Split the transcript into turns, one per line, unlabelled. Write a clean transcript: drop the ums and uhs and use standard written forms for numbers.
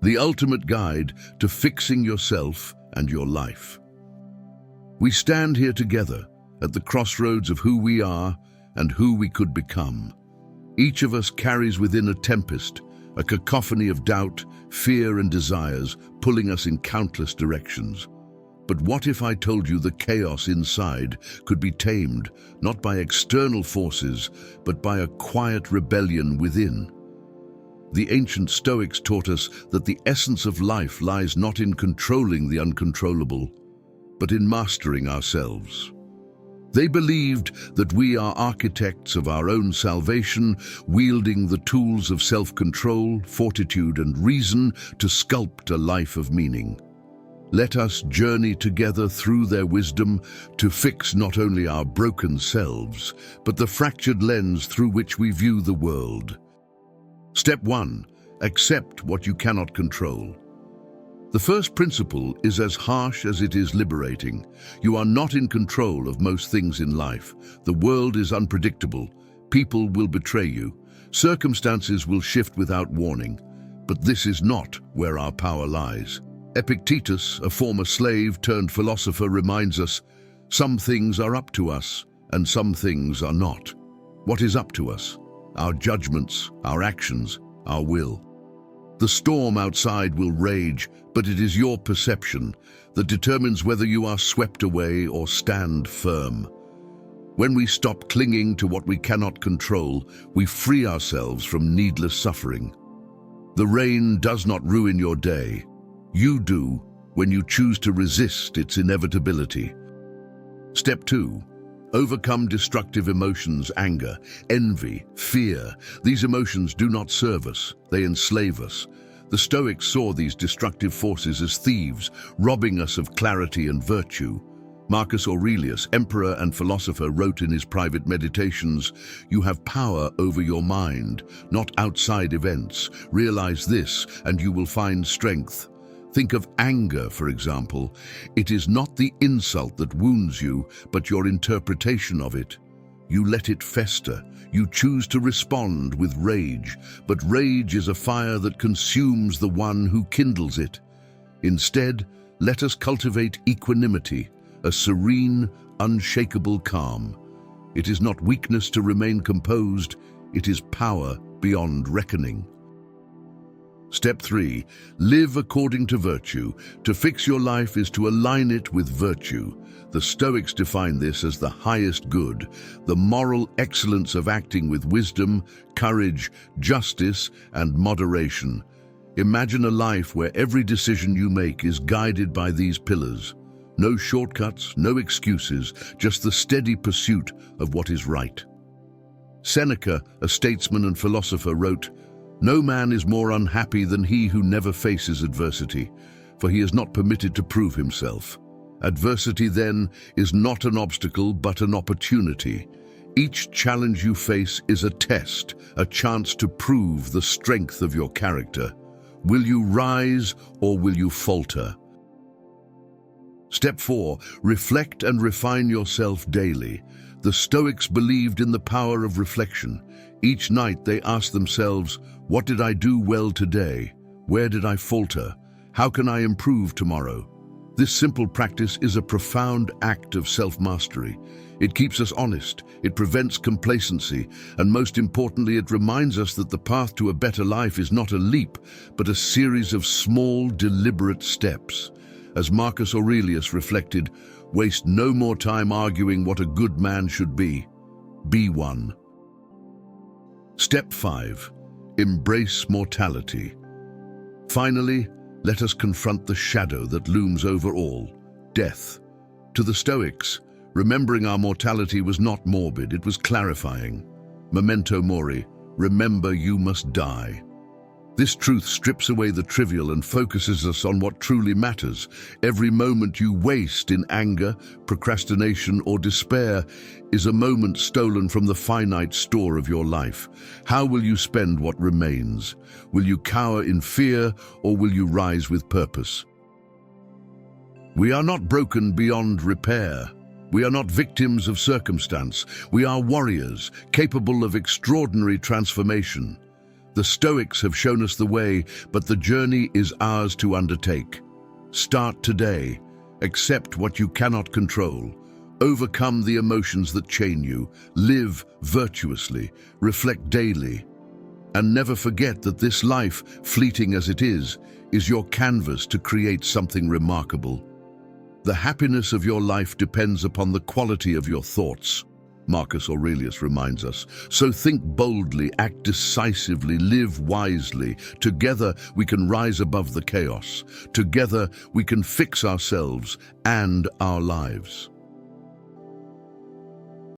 the ultimate guide to fixing yourself and your life. We stand here together at the crossroads of who we are and who we could become. Each of us carries within a tempest, a cacophony of doubt, fear, and desires pulling us in countless directions. But what if I told you the chaos inside could be tamed, not by external forces, but by a quiet rebellion within? The ancient Stoics taught us that the essence of life lies not in controlling the uncontrollable, but in mastering ourselves. They believed that we are architects of our own salvation, wielding the tools of self-control, fortitude, and reason to sculpt a life of meaning. Let us journey together through their wisdom to fix not only our broken selves, but the fractured lens through which we view the world. Step 1. Accept what you cannot control. The first principle is as harsh as it is liberating. You are not in control of most things in life. The world is unpredictable. People will betray you. Circumstances will shift without warning. But this is not where our power lies. Epictetus, a former slave turned philosopher, reminds us, some things are up to us and some things are not. What is up to us? Our judgments, our actions, our will. The storm outside will rage, but it is your perception that determines whether you are swept away or stand firm. When we stop clinging to what we cannot control, we free ourselves from needless suffering. The rain does not ruin your day. You do when you choose to resist its inevitability. Step 2. Overcome destructive emotions, anger, envy, fear. These emotions do not serve us, they enslave us. The Stoics saw these destructive forces as thieves, robbing us of clarity and virtue. Marcus Aurelius, emperor and philosopher, wrote in his private meditations, "You have power over your mind, not outside events. Realize this, and you will find strength." Think of anger, for example. It is not the insult that wounds you, but your interpretation of it. You let it fester. You choose to respond with rage, but rage is a fire that consumes the one who kindles it. Instead, let us cultivate equanimity, a serene, unshakable calm. It is not weakness to remain composed, it is power beyond reckoning. Step 3. Live according to virtue. To fix your life is to align it with virtue. The Stoics define this as the highest good, the moral excellence of acting with wisdom, courage, justice, and moderation. Imagine a life where every decision you make is guided by these pillars. No shortcuts, no excuses, just the steady pursuit of what is right. Seneca, a statesman and philosopher, wrote, "No man is more unhappy than he who never faces adversity, for he is not permitted to prove himself." Adversity, then, is not an obstacle but an opportunity. Each challenge you face is a test, a chance to prove the strength of your character. Will you rise or will you falter? Step 4. Reflect and refine yourself daily. The Stoics believed in the power of reflection. Each night they asked themselves, what did I do well today? Where did I falter? How can I improve tomorrow? This simple practice is a profound act of self-mastery. It keeps us honest, it prevents complacency, and most importantly, it reminds us that the path to a better life is not a leap, but a series of small, deliberate steps. As Marcus Aurelius reflected, waste no more time arguing what a good man should be. Be one. Step 5. Embrace mortality. Finally, let us confront the shadow that looms over all, death. To the Stoics, remembering our mortality was not morbid, it was clarifying. Memento mori, remember you must die. This truth strips away the trivial and focuses us on what truly matters. Every moment you waste in anger, procrastination, or despair is a moment stolen from the finite store of your life. How will you spend what remains? Will you cower in fear, or will you rise with purpose? We are not broken beyond repair. We are not victims of circumstance. We are warriors, capable of extraordinary transformation. The Stoics have shown us the way, but the journey is ours to undertake. Start today. Accept what you cannot control. Overcome the emotions that chain you. Live virtuously. Reflect daily. And never forget that this life, fleeting as it is your canvas to create something remarkable. The happiness of your life depends upon the quality of your thoughts, Marcus Aurelius reminds us. So think boldly, act decisively, live wisely. Together we can rise above the chaos. Together we can fix ourselves and our lives.